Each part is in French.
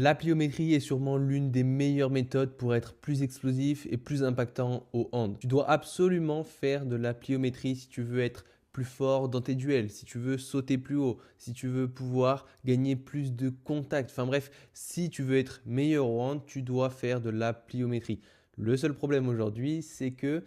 La pliométrie est sûrement l'une des meilleures méthodes pour être plus explosif et plus impactant au hand. Tu dois absolument faire de la pliométrie si tu veux être plus fort dans tes duels, si tu veux sauter plus haut, si tu veux pouvoir gagner plus de contacts. Enfin bref, si tu veux être meilleur au hand, tu dois faire de la pliométrie. Le seul problème aujourd'hui, c'est que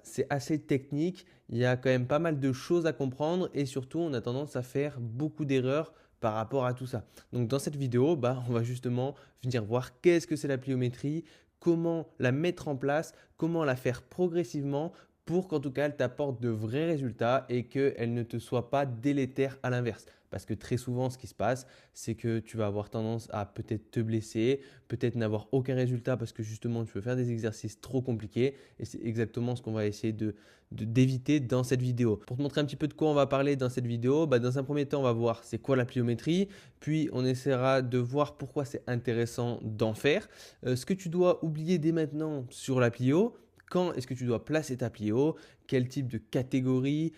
c'est assez technique, il y a quand même pas mal de choses à comprendre et surtout on a tendance à faire beaucoup d'erreurs par rapport à tout ça. Donc dans cette vidéo, on va justement venir voir qu'est-ce que c'est la pliométrie, comment la mettre en place, comment la faire progressivement pour qu'en tout cas elle t'apporte de vrais résultats et qu'elle ne te soit pas délétère à l'inverse. Parce que très souvent, ce qui se passe, c'est que tu vas avoir tendance à peut-être te blesser, peut-être n'avoir aucun résultat parce que justement tu veux faire des exercices trop compliqués et c'est exactement ce qu'on va essayer d'éviter dans cette vidéo. Pour te montrer un petit peu de quoi on va parler dans cette vidéo, dans un premier temps, on va voir c'est quoi la pliométrie, puis on essaiera de voir pourquoi c'est intéressant d'en faire, ce que tu dois oublier dès maintenant sur la plio, quand est-ce que tu dois placer ta plio, quel type de catégorie,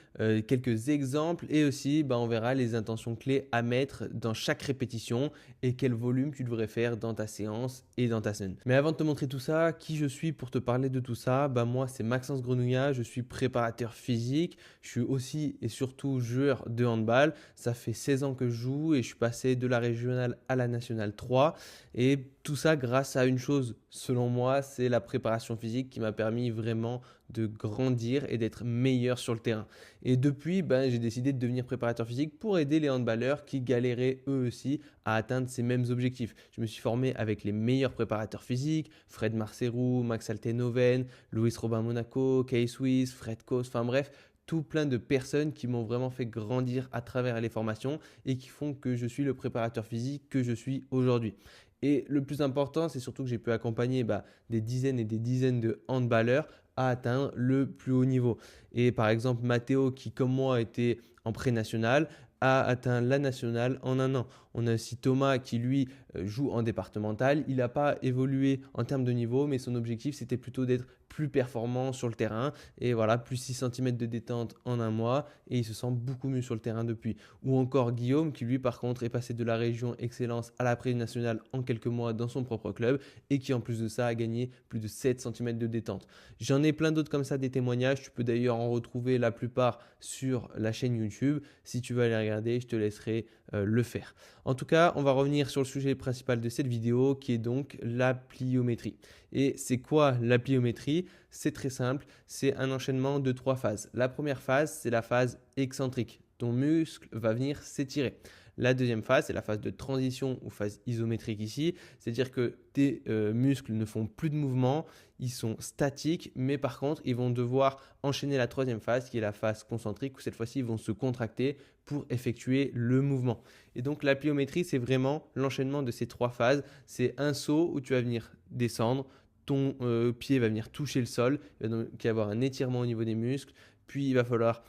quelques exemples et aussi on verra les intentions clés à mettre dans chaque répétition et quel volume tu devrais faire dans ta séance et dans ta semaine. Mais avant de te montrer tout ça, qui je suis pour te parler de tout ça, moi c'est Maxence Grenouillat, je suis préparateur physique, je suis aussi et surtout joueur de handball. Ça fait 16 ans que je joue et je suis passé de la régionale à la nationale 3 et tout ça grâce à une chose selon moi, c'est la préparation physique qui m'a permis vraiment de grandir et d'être meilleur sur le terrain. Et depuis, j'ai décidé de devenir préparateur physique pour aider les handballeurs qui galéraient eux aussi à atteindre ces mêmes objectifs. Je me suis formé avec les meilleurs préparateurs physiques, Fred Marcerou, Max Altenhoven, Louis Robin Monaco, Kay Swiss, Fred Kos, enfin bref, tout plein de personnes qui m'ont vraiment fait grandir à travers les formations et qui font que je suis le préparateur physique que je suis aujourd'hui. Et le plus important, c'est surtout que j'ai pu accompagner des dizaines et des dizaines de handballeurs à atteindre le plus haut niveau. Et par exemple, Mathéo, qui comme moi était en pré-national, a atteint la nationale en un an. On a aussi Thomas qui lui joue en départemental. Il n'a pas évolué en termes de niveau, mais son objectif c'était plutôt d'être plus performant sur le terrain. Et voilà, plus 6 cm de détente en un mois et il se sent beaucoup mieux sur le terrain depuis. Ou encore Guillaume qui lui par contre est passé de la région excellence à la pré-nationale en quelques mois dans son propre club et qui en plus de ça a gagné plus de 7 cm de détente. J'en ai plein d'autres comme ça, des témoignages. Tu peux d'ailleurs en retrouver la plupart sur la chaîne YouTube. Si tu veux aller regarder, je te laisserai le faire. En tout cas, on va revenir sur le sujet principal de cette vidéo qui est donc la pliométrie. Et c'est quoi la pliométrie? C'est très simple, c'est un enchaînement de 3 phases. La première phase, c'est la phase excentrique. Ton muscle va venir s'étirer. La deuxième phase, c'est la phase de transition ou phase isométrique ici, c'est-à-dire que tes muscles ne font plus de mouvement, ils sont statiques, mais par contre, ils vont devoir enchaîner la troisième phase qui est la phase concentrique où cette fois-ci, ils vont se contracter pour effectuer le mouvement. Et donc la pliométrie, c'est vraiment l'enchaînement de ces 3 phases. C'est un saut où tu vas venir descendre, ton pied va venir toucher le sol, il va donc y avoir un étirement au niveau des muscles, puis il va falloir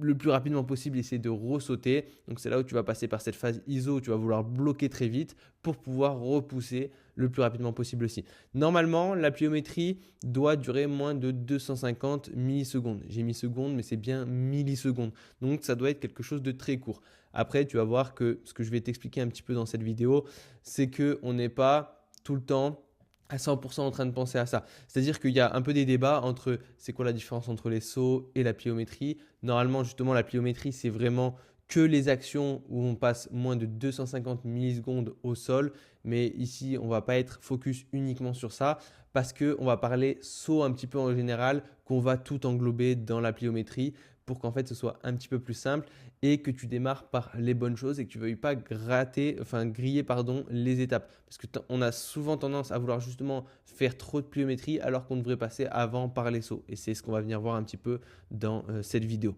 le plus rapidement possible essayer de ressauter. Donc c'est là où tu vas passer par cette phase ISO où tu vas vouloir bloquer très vite pour pouvoir repousser le plus rapidement possible aussi. Normalement, la pliométrie doit durer moins de 250 millisecondes. J'ai mis secondes, mais c'est bien millisecondes. Donc ça doit être quelque chose de très court. Après, tu vas voir que ce que je vais t'expliquer un petit peu dans cette vidéo, c'est qu'on n'est pas tout le temps à 100% en train de penser à ça. C'est-à-dire qu'il y a un peu des débats entre c'est quoi la différence entre les sauts et la pliométrie. Normalement, justement, la pliométrie, c'est vraiment que les actions où on passe moins de 250 millisecondes au sol. Mais ici, on ne va pas être focus uniquement sur ça parce qu'on va parler saut un petit peu en général, qu'on va tout englober dans la pliométrie pour qu'en fait ce soit un petit peu plus simple et que tu démarres par les bonnes choses et que tu ne veuilles pas griller les étapes. Parce qu'on a souvent tendance à vouloir justement faire trop de pliométrie alors qu'on devrait passer avant par les sauts. Et c'est ce qu'on va venir voir un petit peu dans cette vidéo.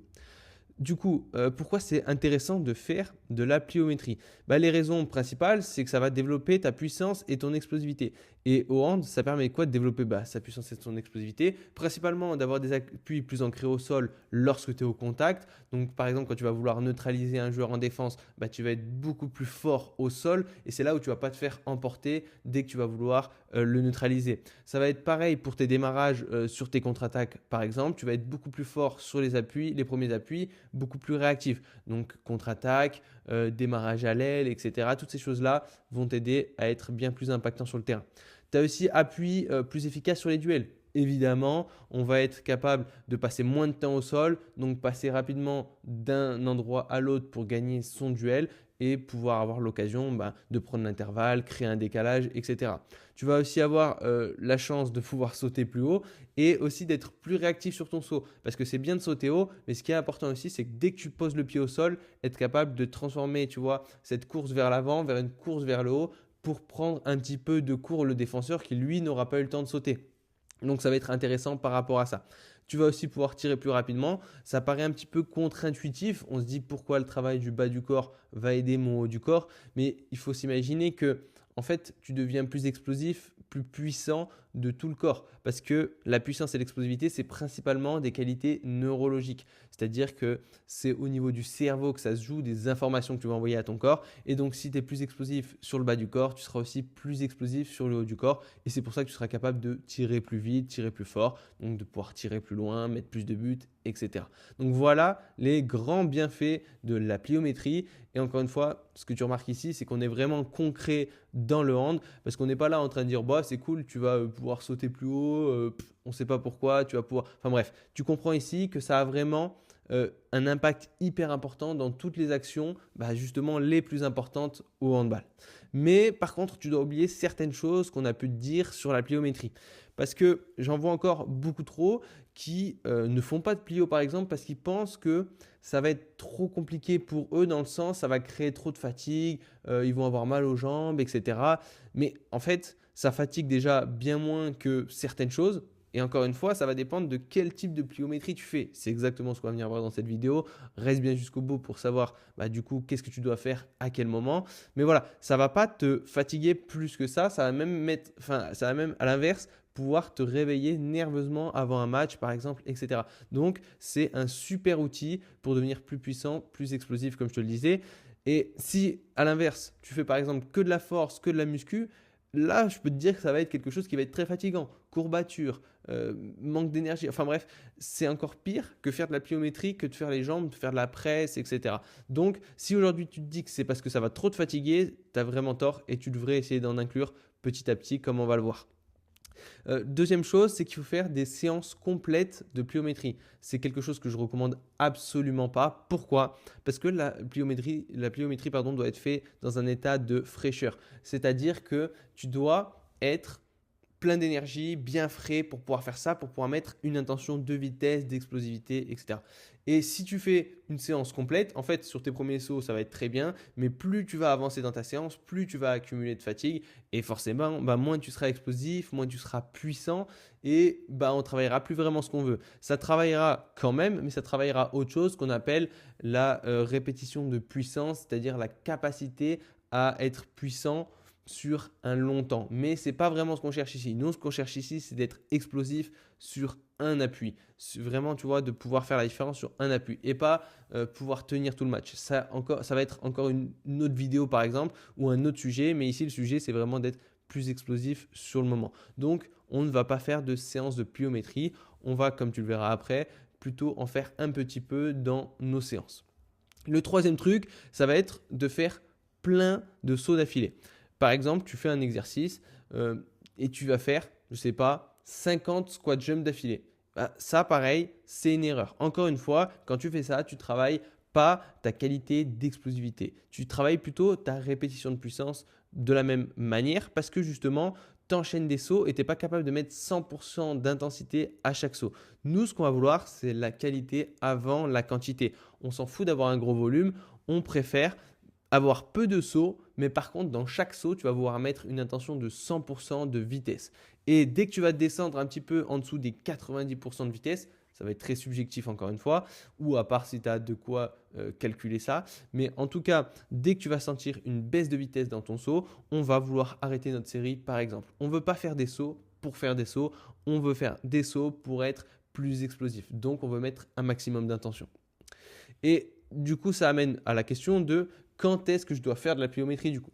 Du coup, pourquoi c'est intéressant de faire de la pliométrie? Les raisons principales, c'est que ça va développer ta puissance et ton explosivité. Et au hand, ça permet quoi de développer sa puissance et son explosivité? Principalement d'avoir des appuis plus ancrés au sol lorsque tu es au contact. Donc par exemple, quand tu vas vouloir neutraliser un joueur en défense, tu vas être beaucoup plus fort au sol et c'est là où tu ne vas pas te faire emporter dès que tu vas vouloir le neutraliser. Ça va être pareil pour tes démarrages sur tes contre-attaques par exemple. Tu vas être beaucoup plus fort sur les appuis, les premiers appuis, beaucoup plus réactif. Donc contre-attaque, démarrage à l'aile, etc. Toutes ces choses-là vont t'aider à être bien plus impactant sur le terrain. Tu as aussi appui plus efficace sur les duels. Évidemment, on va être capable de passer moins de temps au sol, donc passer rapidement d'un endroit à l'autre pour gagner son duel et pouvoir avoir l'occasion de prendre l'intervalle, créer un décalage, etc. Tu vas aussi avoir la chance de pouvoir sauter plus haut et aussi d'être plus réactif sur ton saut. Parce que c'est bien de sauter haut, mais ce qui est important aussi, c'est que dès que tu poses le pied au sol, être capable de transformer, tu vois, cette course vers l'avant, vers une course vers le haut, pour prendre un petit peu de cours le défenseur qui, lui, n'aura pas eu le temps de sauter. Donc ça va être intéressant par rapport à ça. Tu vas aussi pouvoir tirer plus rapidement. Ça paraît un petit peu contre-intuitif. On se dit pourquoi le travail du bas du corps va aider mon haut du corps. Mais il faut s'imaginer que en fait, tu deviens plus explosif, plus puissant de tout le corps. Parce que la puissance et l'explosivité, c'est principalement des qualités neurologiques. C'est-à-dire que c'est au niveau du cerveau que ça se joue, des informations que tu vas envoyer à ton corps. Et donc, si tu es plus explosif sur le bas du corps, tu seras aussi plus explosif sur le haut du corps. Et c'est pour ça que tu seras capable de tirer plus vite, tirer plus fort, donc de pouvoir tirer plus loin, mettre plus de buts, etc. Donc voilà les grands bienfaits de la pliométrie. Et encore une fois, ce que tu remarques ici, c'est qu'on est vraiment concret dans le hand parce qu'on n'est pas là en train de dire bah, c'est cool, tu vas pouvoir sauter plus haut, on ne sait pas pourquoi, tu vas pouvoir. Enfin bref, tu comprends ici que ça a vraiment un impact hyper important dans toutes les actions, justement les plus importantes au handball. Mais par contre, tu dois oublier certaines choses qu'on a pu te dire sur la pliométrie. Parce que j'en vois encore beaucoup trop qui ne font pas de plio par exemple parce qu'ils pensent que ça va être trop compliqué pour eux dans le sens ça va créer trop de fatigue, ils vont avoir mal aux jambes, etc. Mais en fait, ça fatigue déjà bien moins que certaines choses. Et encore une fois, ça va dépendre de quel type de pliométrie tu fais. C'est exactement ce qu'on va venir voir dans cette vidéo. Reste bien jusqu'au bout pour savoir du coup qu'est-ce que tu dois faire à quel moment. Mais voilà, ça ne va pas te fatiguer plus que ça. Ça va même à l'inverse pouvoir te réveiller nerveusement avant un match par exemple, etc. Donc c'est un super outil pour devenir plus puissant, plus explosif comme je te le disais. Et si à l'inverse, tu fais par exemple que de la force, que de la muscu, là, je peux te dire que ça va être quelque chose qui va être très fatigant. Courbature, manque d'énergie. Enfin bref, c'est encore pire que faire de la pliométrie, que de faire les jambes, de faire de la presse, etc. Donc, si aujourd'hui tu te dis que c'est parce que ça va trop te fatiguer, tu as vraiment tort et tu devrais essayer d'en inclure petit à petit comme on va le voir. Deuxième chose, c'est qu'il faut faire des séances complètes de pliométrie. C'est quelque chose que je recommande absolument pas. Pourquoi? Parce que la pliométrie doit être faite dans un état de fraîcheur. C'est-à-dire que tu dois être plein d'énergie, bien frais pour pouvoir faire ça, pour pouvoir mettre une intention de vitesse, d'explosivité, etc. Et si tu fais une séance complète, en fait, sur tes premiers sauts, ça va être très bien, mais plus tu vas avancer dans ta séance, plus tu vas accumuler de fatigue, et forcément, moins tu seras explosif, moins tu seras puissant, et on ne travaillera plus vraiment ce qu'on veut. Ça travaillera quand même, mais ça travaillera autre chose qu'on appelle la répétition de puissance, c'est-à-dire la capacité à être puissant sur un long temps. Mais ce n'est pas vraiment ce qu'on cherche ici. Nous, ce qu'on cherche ici, c'est d'être explosif sur un appui. Vraiment, tu vois, de pouvoir faire la différence sur un appui et pas pouvoir tenir tout le match. Ça va être encore une autre vidéo, par exemple, ou un autre sujet. Mais ici, le sujet, c'est vraiment d'être plus explosif sur le moment. Donc, on ne va pas faire de séance de pliométrie. On va, comme tu le verras après, plutôt en faire un petit peu dans nos séances. Le troisième truc, ça va être de faire plein de sauts d'affilée. Par exemple, tu fais un exercice et tu vas faire, je ne sais pas, 50 squat jump d'affilée. Ça, pareil, c'est une erreur. Encore une fois, quand tu fais ça, tu travailles pas ta qualité d'explosivité. Tu travailles plutôt ta répétition de puissance de la même manière parce que justement, tu enchaînes des sauts et tu n'es pas capable de mettre 100% d'intensité à chaque saut. Nous, ce qu'on va vouloir, c'est la qualité avant la quantité. On s'en fout d'avoir un gros volume. On préfère avoir peu de sauts, mais par contre, dans chaque saut, tu vas vouloir mettre une intention de 100% de vitesse. Et dès que tu vas descendre un petit peu en dessous des 90% de vitesse, ça va être très subjectif encore une fois, ou à part si tu as de quoi calculer ça. Mais en tout cas, dès que tu vas sentir une baisse de vitesse dans ton saut, on va vouloir arrêter notre série par exemple. On ne veut pas faire des sauts pour faire des sauts, on veut faire des sauts pour être plus explosif. Donc, on veut mettre un maximum d'intention. Et du coup, ça amène à la question de quand est-ce que je dois faire de la pliométrie du coup?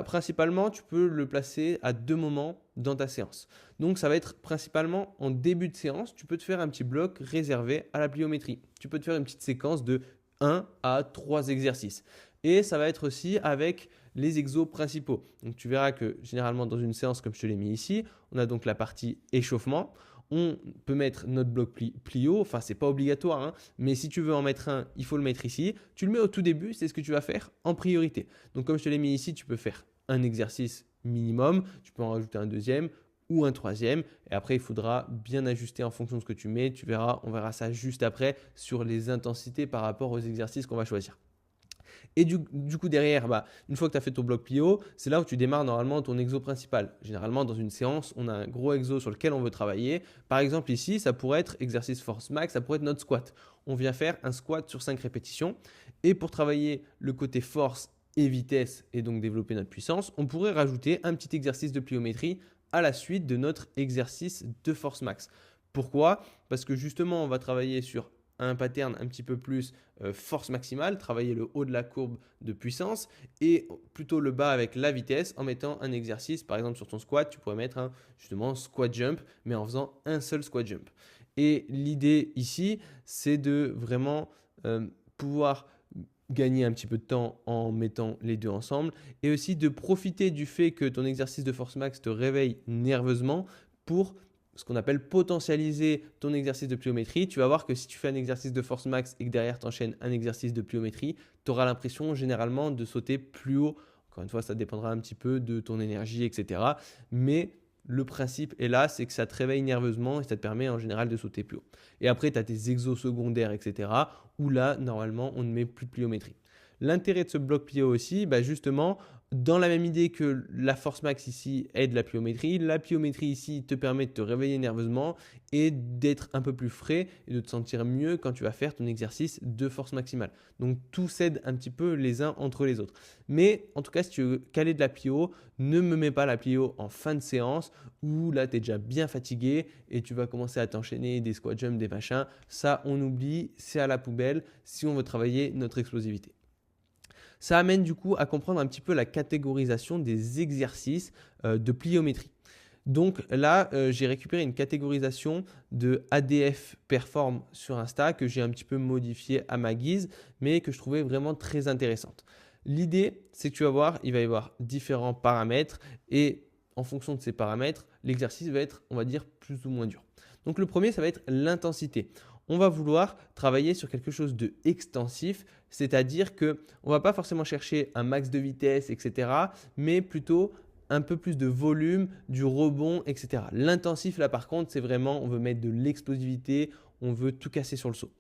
Principalement, tu peux le placer à deux moments dans ta séance. Donc ça va être principalement en début de séance, tu peux te faire un petit bloc réservé à la pliométrie. Tu peux te faire une petite séquence de 1 à 3 exercices. Et ça va être aussi avec les exos principaux. Donc tu verras que généralement dans une séance comme je te l'ai mis ici, on a donc la partie échauffement. On peut mettre notre bloc plio, enfin c'est pas obligatoire, hein, mais si tu veux en mettre un, il faut le mettre ici. Tu le mets au tout début, c'est ce que tu vas faire en priorité. Donc comme je te l'ai mis ici, tu peux faire un exercice minimum, tu peux en rajouter un deuxième ou un troisième, et après il faudra bien ajuster en fonction de ce que tu mets. Tu verras, on verra ça juste après sur les intensités par rapport aux exercices qu'on va choisir. Et du coup, derrière, une fois que tu as fait ton bloc plio, c'est là où tu démarres normalement ton exo principal. Généralement, dans une séance, on a un gros exo sur lequel on veut travailler. Par exemple, ici, ça pourrait être exercice force max, ça pourrait être notre squat. On vient faire un squat sur 5 répétitions. Et pour travailler le côté force et vitesse et donc développer notre puissance, on pourrait rajouter un petit exercice de pliométrie à la suite de notre exercice de force max. Pourquoi? Parce que justement, on va travailler sur un pattern un petit peu plus force maximale, travailler le haut de la courbe de puissance et plutôt le bas avec la vitesse en mettant un exercice. Par exemple, sur ton squat, tu pourrais mettre un justement squat jump, mais en faisant un seul squat jump. Et l'idée ici, c'est de vraiment pouvoir gagner un petit peu de temps en mettant les deux ensemble et aussi de profiter du fait que ton exercice de force max te réveille nerveusement pour ce qu'on appelle potentialiser ton exercice de pliométrie. Tu vas voir que si tu fais un exercice de force max et que derrière tu enchaînes un exercice de pliométrie, tu auras l'impression généralement de sauter plus haut. Encore une fois, ça dépendra un petit peu de ton énergie, etc. Mais le principe est là, c'est que ça te réveille nerveusement et ça te permet en général de sauter plus haut. Et après, tu as tes exos secondaires, etc. où là, normalement, on ne met plus de pliométrie. L'intérêt de ce bloc plio aussi, justement, dans la même idée que la force max ici aide la pliométrie ici te permet de te réveiller nerveusement et d'être un peu plus frais et de te sentir mieux quand tu vas faire ton exercice de force maximale. Donc tout s'aide un petit peu les uns entre les autres. Mais en tout cas, si tu veux caler de la plio, ne me mets pas la plio en fin de séance où là tu es déjà bien fatigué et tu vas commencer à t'enchaîner des squat jumps, des machins. Ça, on oublie, c'est à la poubelle si on veut travailler notre explosivité. Ça amène du coup à comprendre un petit peu la catégorisation des exercices de pliométrie. Donc là, j'ai récupéré une catégorisation de ADF Perform sur Insta que j'ai un petit peu modifiée à ma guise, mais que je trouvais vraiment très intéressante. L'idée, c'est que tu vas voir, il va y avoir différents paramètres et en fonction de ces paramètres, l'exercice va être, on va dire, plus ou moins dur. Donc le premier, ça va être l'intensité. On va vouloir travailler sur quelque chose de extensif, c'est-à-dire qu'on ne va pas forcément chercher un max de vitesse, etc., mais plutôt un peu plus de volume, du rebond, etc. L'intensif, là par contre, c'est vraiment, on veut mettre de l'explosivité, on veut tout casser sur le saut.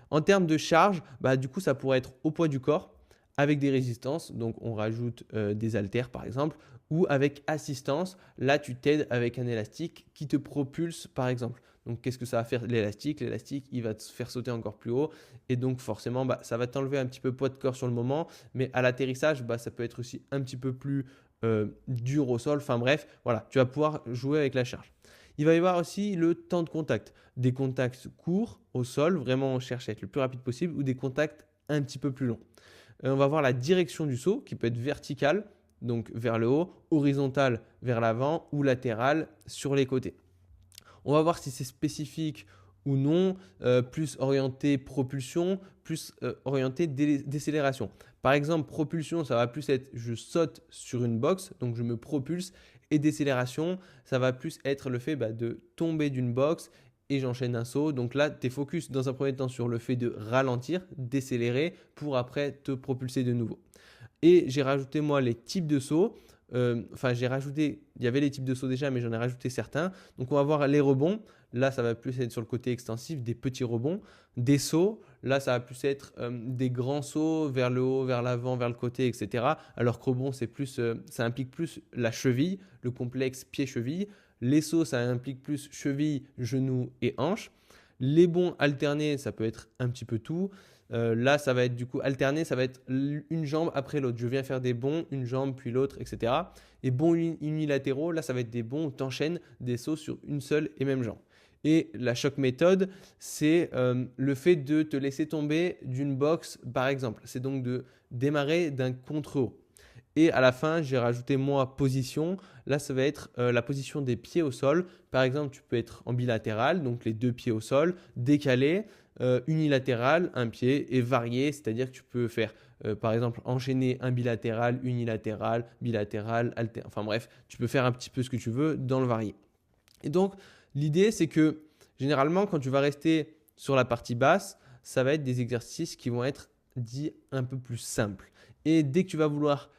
En termes de charge, du coup, ça pourrait être au poids du corps, avec des résistances, donc on rajoute des haltères par exemple, ou avec assistance, là tu t'aides avec un élastique qui te propulse par exemple. Donc qu'est-ce que ça va faire l'élastique? L'élastique, il va te faire sauter encore plus haut et donc forcément, ça va t'enlever un petit peu poids de corps sur le moment, mais à l'atterrissage, ça peut être aussi un petit peu plus dur au sol. Enfin bref, voilà, tu vas pouvoir jouer avec la charge. Il va y avoir aussi le temps de contact. Des contacts courts au sol, vraiment on cherche à être le plus rapide possible, ou des contacts un petit peu plus longs. On va voir la direction du saut qui peut être verticale, donc vers le haut, horizontale vers l'avant ou latérale sur les côtés. On va voir si c'est spécifique ou non, plus orienté propulsion, plus orienté décélération. Par exemple, propulsion, ça va plus être je saute sur une box, donc je me propulse. Et décélération, ça va plus être le fait de tomber d'une box et j'enchaîne un saut. Donc là, tu es focus dans un premier temps sur le fait de ralentir, décélérer pour après te propulser de nouveau. Et j'ai rajouté moi les types de sauts. J'ai rajouté, il y avait les types de sauts déjà, mais j'en ai rajouté certains. Donc on va voir les rebonds. Là, ça va plus être sur le côté extensif, des petits rebonds. Des sauts, là, ça va plus être des grands sauts vers le haut, vers l'avant, vers le côté, etc. Alors que rebond, c'est plus, ça implique plus la cheville, le complexe pied-cheville. Les sauts, ça implique plus cheville, genou et hanche. Les bonds alternés, ça peut être un petit peu tout. Là, ça va être du coup alterné, ça va être une jambe après l'autre. Je viens faire des bonds, une jambe puis l'autre, etc. Et bonds unilatéraux, là, ça va être des bonds où tu enchaînes des sauts sur une seule et même jambe. Et la choc méthode, c'est le fait de te laisser tomber d'une box, par exemple. C'est donc de démarrer d'un contre-haut. Et à la fin, j'ai rajouté moi position. Là, ça va être la position des pieds au sol. Par exemple, tu peux être en bilatéral, donc les 2 pieds au sol, décalé, unilatéral, un pied et varié, c'est-à-dire que tu peux faire par exemple enchaîner un bilatéral, unilatéral, bilatéral, enfin bref, tu peux faire un petit peu ce que tu veux dans le varié. Et donc, l'idée, c'est que généralement, quand tu vas rester sur la partie basse, ça va être des exercices qui vont être dits un peu plus simples. Et dès que tu vas vouloir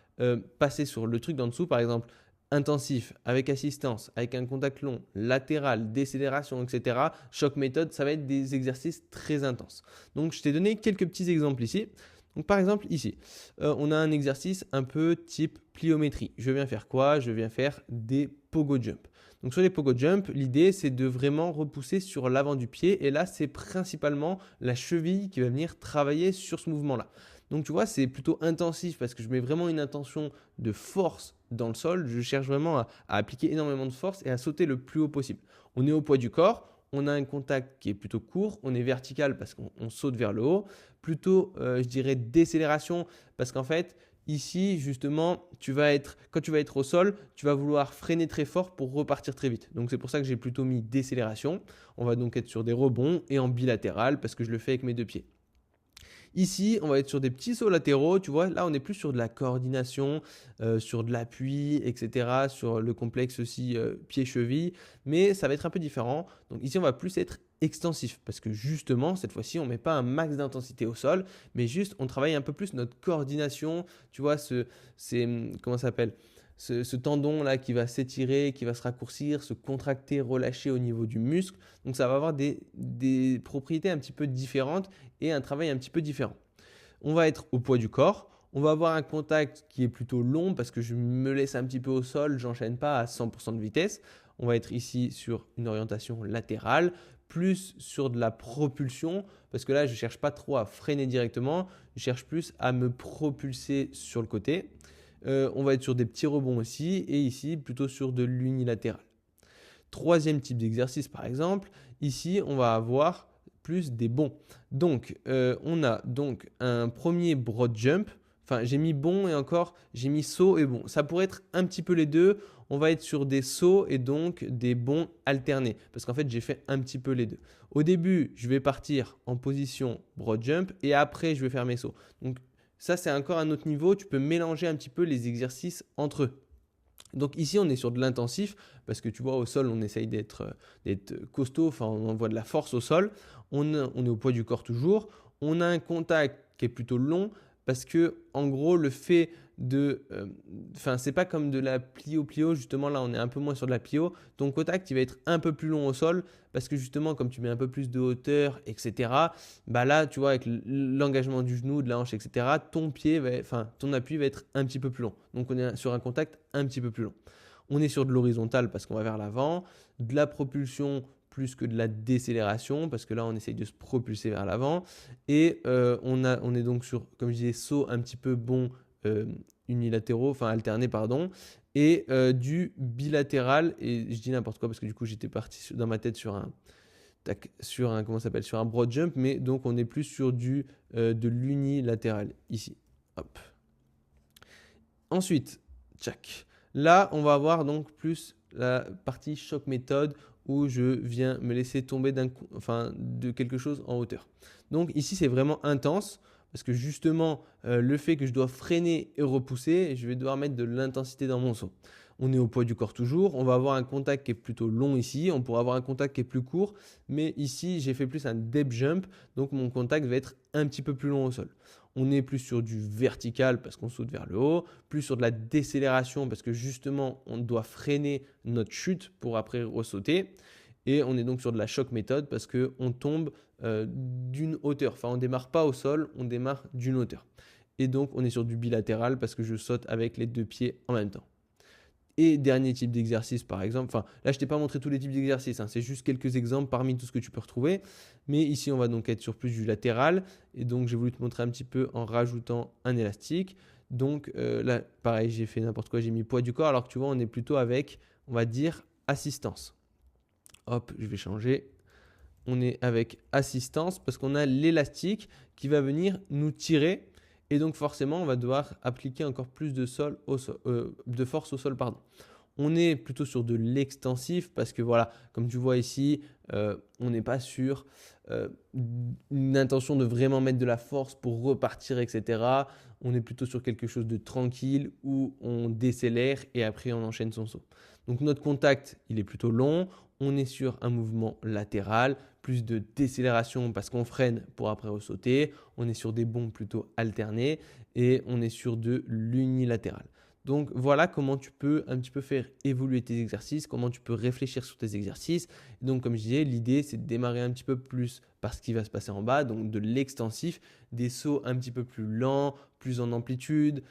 passer sur le truc d'en dessous, par exemple, intensif, avec assistance, avec un contact long, latéral, décélération, etc., choc méthode, ça va être des exercices très intenses. Donc, je t'ai donné quelques petits exemples ici. Donc, par exemple, ici, on a un exercice un peu type pliométrie. Je viens faire quoi? Je viens faire des pogo jump. Donc sur les pogo jump, l'idée c'est de vraiment repousser sur l'avant du pied et là c'est principalement la cheville qui va venir travailler sur ce mouvement-là. Donc tu vois, c'est plutôt intensif parce que je mets vraiment une intention de force dans le sol. Je cherche vraiment à appliquer énormément de force et à sauter le plus haut possible. On est au poids du corps, on a un contact qui est plutôt court, on est vertical parce qu'on saute vers le haut, plutôt je dirais décélération parce qu'en fait ici, justement, quand tu vas être au sol, tu vas vouloir freiner très fort pour repartir très vite. Donc, c'est pour ça que j'ai plutôt mis décélération. On va donc être sur des rebonds et en bilatéral parce que je le fais avec mes 2 pieds. Ici, on va être sur des petits sauts latéraux. Tu vois, là, on est plus sur de la coordination, sur de l'appui, etc. Sur le complexe aussi pied-cheville. Mais ça va être un peu différent. Donc ici, on va plus être extensif parce que justement, cette fois-ci, on ne met pas un max d'intensité au sol, mais juste, on travaille un peu plus notre coordination. Tu vois, comment ça s'appelle? Ce tendon-là qui va s'étirer, qui va se raccourcir, se contracter, relâcher au niveau du muscle. Donc ça va avoir des propriétés un petit peu différentes et un travail un petit peu différent. On va être au poids du corps. On va avoir un contact qui est plutôt long parce que je me laisse un petit peu au sol, j'enchaîne pas à 100% de vitesse. On va être ici sur une orientation latérale, plus sur de la propulsion, parce que là, je ne cherche pas trop à freiner directement, je cherche plus à me propulser sur le côté. On va être sur des petits rebonds aussi, et ici, plutôt sur de l'unilatéral. Troisième type d'exercice, par exemple, ici, on va avoir plus des bonds. Donc, on a donc un premier broad jump. Enfin, j'ai mis bond et encore, j'ai mis saut et bond. Ça pourrait être un petit peu les deux. On va être sur des sauts et donc des bonds alternés. Parce qu'en fait, j'ai fait un petit peu les deux. Au début, je vais partir en position broad jump et après, je vais faire mes sauts. Donc, ça, c'est encore un autre niveau. Tu peux mélanger un petit peu les exercices entre eux. Donc ici, on est sur de l'intensif parce que tu vois, au sol, on essaye d'être costaud, enfin, on envoie de la force au sol. On est au poids du corps toujours. On a un contact qui est plutôt long parce que, en gros, le fait de. Enfin, c'est pas comme de la plio-plio, justement, là, on est un peu moins sur de la plio. Ton contact, il va être un peu plus long au sol parce que, justement, comme tu mets un peu plus de hauteur, etc., bah là, tu vois, avec l'engagement du genou, de la hanche, etc., ton appui va être un petit peu plus long. Donc, on est sur un contact un petit peu plus long. On est sur de l'horizontal parce qu'on va vers l'avant, de la propulsion plus que de la décélération parce que là, on essaye de se propulser vers l'avant. Et on est donc sur, comme je disais, saut un petit peu bon unilatéraux, enfin alternés, pardon, et du bilatéral. Et je dis n'importe quoi parce que du coup, j'étais parti dans ma tête sur un broad jump, mais donc on est plus sur de l'unilatéral ici. Hop. Ensuite, tchac. Là, on va avoir donc plus la partie choc méthode où je viens me laisser tomber de quelque chose en hauteur. Donc ici, c'est vraiment intense parce que justement, le fait que je dois freiner et repousser, je vais devoir mettre de l'intensité dans mon saut. On est au poids du corps toujours. On va avoir un contact qui est plutôt long ici. On pourra avoir un contact qui est plus court. Mais ici, j'ai fait plus un depth jump. Donc, mon contact va être un petit peu plus long au sol. On est plus sur du vertical parce qu'on saute vers le haut. Plus sur de la décélération parce que justement, on doit freiner notre chute pour après ressauter. Et on est donc sur de la choc méthode parce qu'on tombe d'une hauteur. Enfin, on ne démarre pas au sol, on démarre d'une hauteur. Et donc, on est sur du bilatéral parce que je saute avec les 2 pieds en même temps. Et dernier type d'exercice, par exemple, enfin là, je ne t'ai pas montré tous les types d'exercices, c'est juste quelques exemples parmi tout ce que tu peux retrouver. Mais ici, on va donc être sur plus du latéral. Et donc, j'ai voulu te montrer un petit peu en rajoutant un élastique. Donc là, pareil, j'ai fait n'importe quoi, j'ai mis poids du corps, alors que tu vois, on est plutôt avec, on va dire, assistance. Hop, je vais changer. On est avec assistance parce qu'on a l'élastique qui va venir nous tirer. Et donc forcément, on va devoir appliquer encore plus de force au sol, pardon. On est plutôt sur de l'extensif parce que voilà, comme tu vois ici, on n'est pas sur une intention de vraiment mettre de la force pour repartir, etc. On est plutôt sur quelque chose de tranquille où on décélère et après on enchaîne son saut. Donc notre contact, il est plutôt long. On est sur un mouvement latéral, plus de décélération parce qu'on freine pour après ressauter. On est sur des bonds plutôt alternés et on est sur de l'unilatéral. Donc voilà comment tu peux un petit peu faire évoluer tes exercices, comment tu peux réfléchir sur tes exercices. Et donc comme je disais, l'idée c'est de démarrer un petit peu plus par ce qui va se passer en bas, donc de l'extensif, des sauts un petit peu plus lents, plus en amplitude,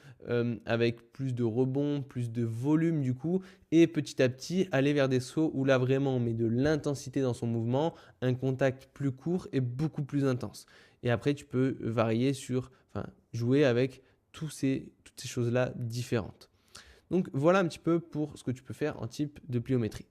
avec plus de rebond, plus de volume du coup, et petit à petit aller vers des sauts où là vraiment on met de l'intensité dans son mouvement, un contact plus court et beaucoup plus intense. Et après tu peux varier jouer avec toutes ces choses-là différentes. Donc voilà un petit peu pour ce que tu peux faire en type de pliométrie.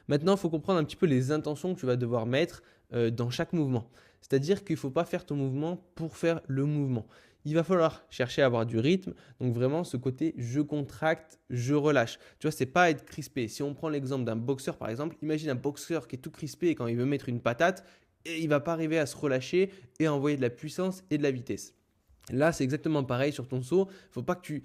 Maintenant, il faut comprendre un petit peu les intentions que tu vas devoir mettre dans chaque mouvement. C'est-à-dire qu'il ne faut pas faire ton mouvement pour faire le mouvement. Il va falloir chercher à avoir du rythme, donc vraiment ce côté je contracte, je relâche. Tu vois, c'est pas être crispé. Si on prend l'exemple d'un boxeur par exemple, imagine un boxeur qui est tout crispé et quand il veut mettre une patate, et il va pas arriver à se relâcher et à envoyer de la puissance et de la vitesse. Là, c'est exactement pareil sur ton saut. Faut pas que tu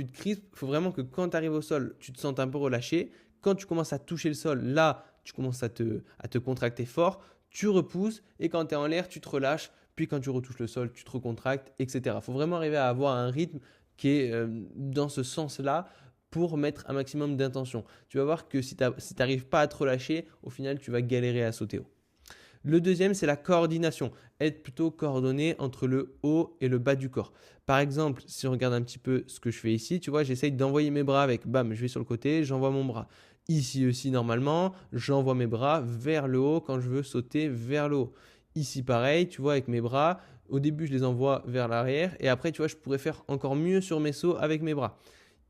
te crispes. Il faut vraiment que quand tu arrives au sol, tu te sentes un peu relâché. Quand tu commences à toucher le sol, là, tu commences à te contracter fort. Tu repousses et quand tu es en l'air, tu te relâches. Puis quand tu retouches le sol, tu te recontractes, etc. Il faut vraiment arriver à avoir un rythme qui est dans ce sens-là pour mettre un maximum d'intention. Tu vas voir que si tu n'arrives pas à te relâcher, au final, tu vas galérer à sauter haut. Le deuxième, c'est la coordination. Être plutôt coordonné entre le haut et le bas du corps. Par exemple, si on regarde un petit peu ce que je fais ici, tu vois, j'essaye d'envoyer mes bras avec, bam, je vais sur le côté, j'envoie mon bras. Ici aussi, normalement, j'envoie mes bras vers le haut quand je veux sauter vers le haut. Ici, pareil, tu vois, avec mes bras, au début, je les envoie vers l'arrière et après, tu vois, je pourrais faire encore mieux sur mes sauts avec mes bras.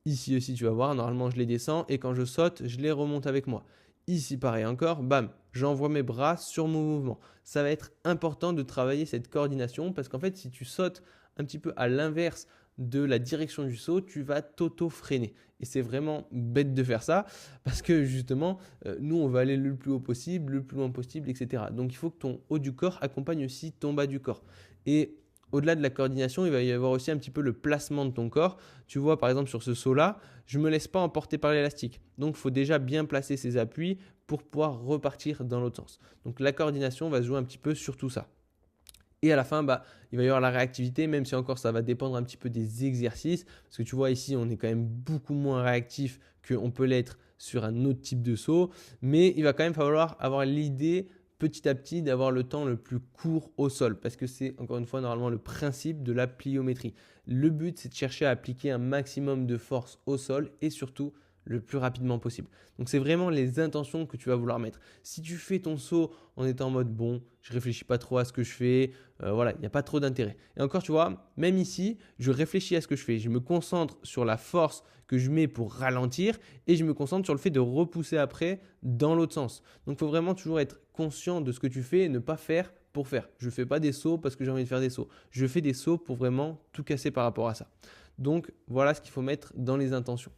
Ici aussi, tu vas voir, normalement, je les descends et quand je saute, je les remonte avec moi. Ici, pareil encore, bam, j'envoie mes bras sur mon mouvement. Ça va être important de travailler cette coordination parce qu'en fait, si tu sautes un petit peu à l'inverse de la direction du saut, tu vas t'auto-freiner. Et c'est vraiment bête de faire ça parce que justement, nous, on va aller le plus haut possible, le plus loin possible, etc. Donc, il faut que ton haut du corps accompagne aussi ton bas du corps. Et au-delà de la coordination, il va y avoir aussi un petit peu le placement de ton corps. Tu vois, par exemple, sur ce saut-là, je ne me laisse pas emporter par l'élastique. Donc, il faut déjà bien placer ses appuis pour pouvoir repartir dans l'autre sens. Donc, la coordination va se jouer un petit peu sur tout ça. Et à la fin, il va y avoir la réactivité, même si encore ça va dépendre un petit peu des exercices. Parce que tu vois ici, on est quand même beaucoup moins réactif qu'on peut l'être sur un autre type de saut. Mais il va quand même falloir avoir l'idée petit à petit d'avoir le temps le plus court au sol. Parce que c'est encore une fois normalement le principe de la pliométrie. Le but, c'est de chercher à appliquer un maximum de force au sol et surtout le plus rapidement possible. Donc c'est vraiment les intentions que tu vas vouloir mettre. Si tu fais ton saut en étant en mode bon, je réfléchis pas trop à ce que je fais, voilà, il n'y a pas trop d'intérêt. Et encore, tu vois, même ici, je réfléchis à ce que je fais. Je me concentre sur la force que je mets pour ralentir et je me concentre sur le fait de repousser après dans l'autre sens. Donc il faut vraiment toujours être conscient de ce que tu fais et ne pas faire pour faire. Je ne fais pas des sauts parce que j'ai envie de faire des sauts. Je fais des sauts pour vraiment tout casser par rapport à ça. Donc voilà ce qu'il faut mettre dans les intentions.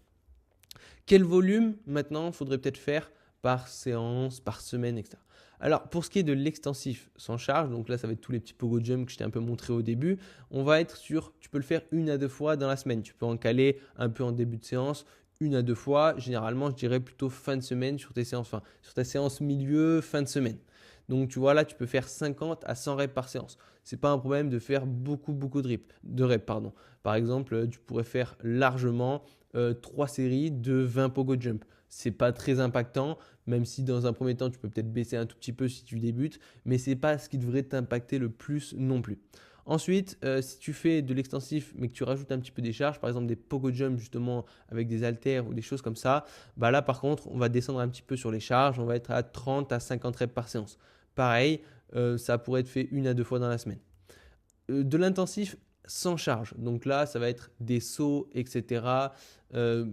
Quel volume maintenant faudrait peut-être faire par séance, par semaine, etc. Alors pour ce qui est de l'extensif sans charge, donc là ça va être tous les petits pogo jump que je t'ai un peu montré au début, on va être sur, tu peux le faire 1 à 2 fois dans la semaine. Tu peux en caler un peu en début de séance, 1 à 2 fois. Généralement je dirais plutôt fin de semaine sur tes séances, sur ta séance milieu, fin de semaine. Donc tu vois là tu peux faire 50 à 100 reps par séance. C'est pas un problème de faire beaucoup de reps. Par exemple, tu pourrais faire largement 3 séries de 20 pogo jump. C'est pas très impactant, même si dans un premier temps tu peux peut-être baisser un tout petit peu si tu débutes, mais c'est pas ce qui devrait t'impacter le plus non plus. Ensuite, si tu fais de l'extensif mais que tu rajoutes un petit peu des charges, par exemple des pogo jump justement avec des haltères ou des choses comme ça, là par contre on va descendre un petit peu sur les charges, on va être à 30 à 50 reps par séance. Pareil, ça pourrait être fait 1 à 2 fois dans la semaine. De l'intensif sans charge, donc là ça va être des sauts, etc.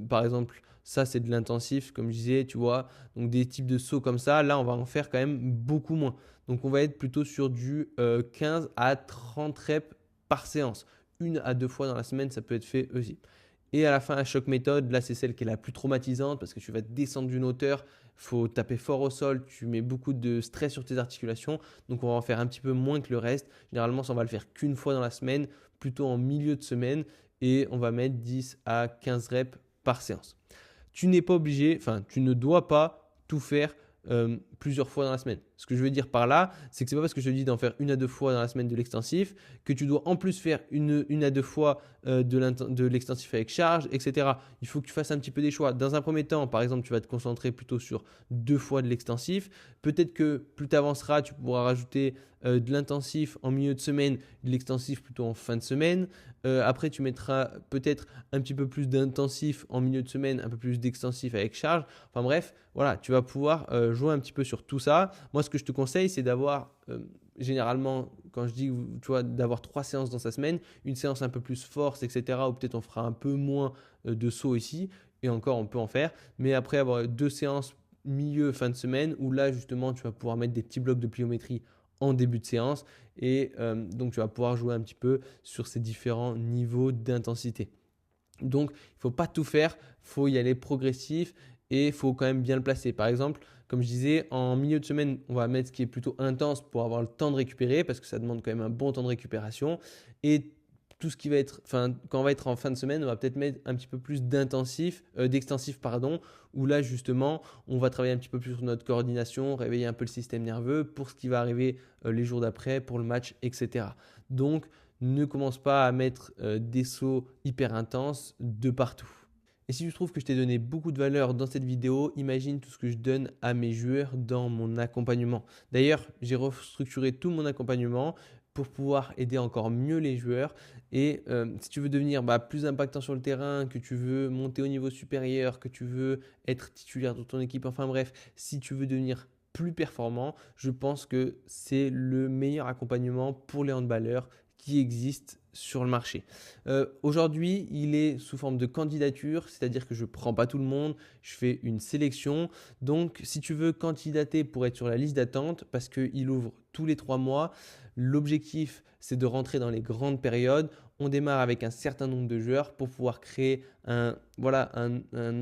Par exemple, ça c'est de l'intensif, comme je disais, tu vois, donc des types de sauts comme ça, là on va en faire quand même beaucoup moins. Donc on va être plutôt sur du 15 à 30 reps par séance. 1 à 2 fois dans la semaine, ça peut être fait aussi. Et à la fin, la choc méthode, là, c'est celle qui est la plus traumatisante parce que tu vas descendre d'une hauteur, il faut taper fort au sol, tu mets beaucoup de stress sur tes articulations, donc on va en faire un petit peu moins que le reste. Généralement, ça, on va le faire qu'une fois dans la semaine, plutôt en milieu de semaine, et on va mettre 10 à 15 reps par séance. Tu n'es pas obligé, enfin, tu ne dois pas tout faire plusieurs fois dans la semaine. Ce que je veux dire par là, c'est que c'est pas parce que je te dis d'en faire 1 à 2 fois dans la semaine de l'extensif que tu dois en plus faire 1 à 2 fois de l'extensif avec charge, etc. Il faut que tu fasses un petit peu des choix. Dans un premier temps, par exemple, tu vas te concentrer plutôt sur 2 fois de l'extensif. Peut-être que plus tu avanceras, tu pourras rajouter de l'intensif en milieu de semaine, de l'extensif plutôt en fin de semaine. Après, tu mettras peut-être un petit peu plus d'intensif en milieu de semaine, un peu plus d'extensif avec charge. Enfin bref, voilà, tu vas pouvoir jouer un petit peu sur tout ça. Moi, ce que je te conseille, c'est d'avoir généralement, quand je dis, tu vois, d'avoir 3 séances dans sa semaine, une séance un peu plus force, etc. Ou peut-être on fera un peu moins de sauts ici. Et encore, on peut en faire. Mais après, avoir 2 séances milieu, fin de semaine, où là, justement, tu vas pouvoir mettre des petits blocs de pliométrie en début de séance et donc tu vas pouvoir jouer un petit peu sur ces différents niveaux d'intensité. Donc il ne faut pas tout faire, il faut y aller progressif et il faut quand même bien le placer. Par exemple, comme je disais, en milieu de semaine, on va mettre ce qui est plutôt intense pour avoir le temps de récupérer parce que ça demande quand même un bon temps de récupération. Et tout ce qui va être, enfin, quand on va être en fin de semaine, on va peut-être mettre un petit peu plus d'extensif, pardon, où là justement, on va travailler un petit peu plus sur notre coordination, réveiller un peu le système nerveux pour ce qui va arriver les jours d'après, pour le match, etc. Donc, ne commence pas à mettre des sauts hyper intenses de partout. Et si tu trouves que je t'ai donné beaucoup de valeur dans cette vidéo, imagine tout ce que je donne à mes joueurs dans mon accompagnement. D'ailleurs, j'ai restructuré tout mon accompagnement pour pouvoir aider encore mieux les joueurs. Et si tu veux devenir plus impactant sur le terrain, que tu veux monter au niveau supérieur, que tu veux être titulaire de ton équipe, enfin bref, si tu veux devenir plus performant, je pense que c'est le meilleur accompagnement pour les handballeurs qui existe sur le marché. Aujourd'hui, il est sous forme de candidature, c'est-à-dire que je ne prends pas tout le monde, je fais une sélection. Donc, si tu veux candidater pour être sur la liste d'attente, parce qu'il ouvre tous les 3 mois, l'objectif, c'est de rentrer dans les grandes périodes. On démarre avec un certain nombre de joueurs pour pouvoir créer un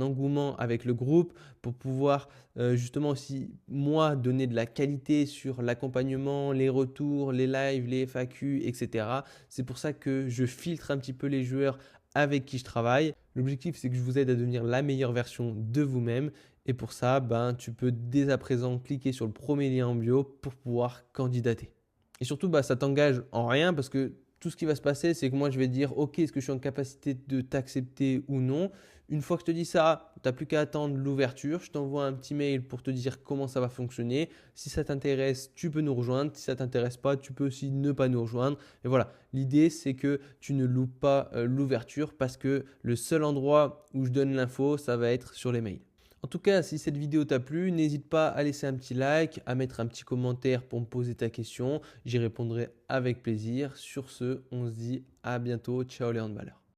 engouement avec le groupe, pour pouvoir justement aussi, moi, donner de la qualité sur l'accompagnement, les retours, les lives, les FAQ, etc. C'est pour ça que je filtre un petit peu les joueurs avec qui je travaille. L'objectif, c'est que je vous aide à devenir la meilleure version de vous-même. Et pour ça, tu peux dès à présent cliquer sur le premier lien en bio pour pouvoir candidater. Et surtout, ça t'engage en rien parce que tout ce qui va se passer, c'est que moi, je vais te dire, OK, est-ce que je suis en capacité de t'accepter ou non? Une fois que je te dis ça, tu n'as plus qu'à attendre l'ouverture. Je t'envoie un petit mail pour te dire comment ça va fonctionner. Si ça t'intéresse, tu peux nous rejoindre. Si ça ne t'intéresse pas, tu peux aussi ne pas nous rejoindre. Et voilà, l'idée, c'est que tu ne loupes pas l'ouverture parce que le seul endroit où je donne l'info, ça va être sur les mails. En tout cas, si cette vidéo t'a plu, n'hésite pas à laisser un petit like, à mettre un petit commentaire pour me poser ta question. J'y répondrai avec plaisir. Sur ce, on se dit à bientôt. Ciao les handballeurs.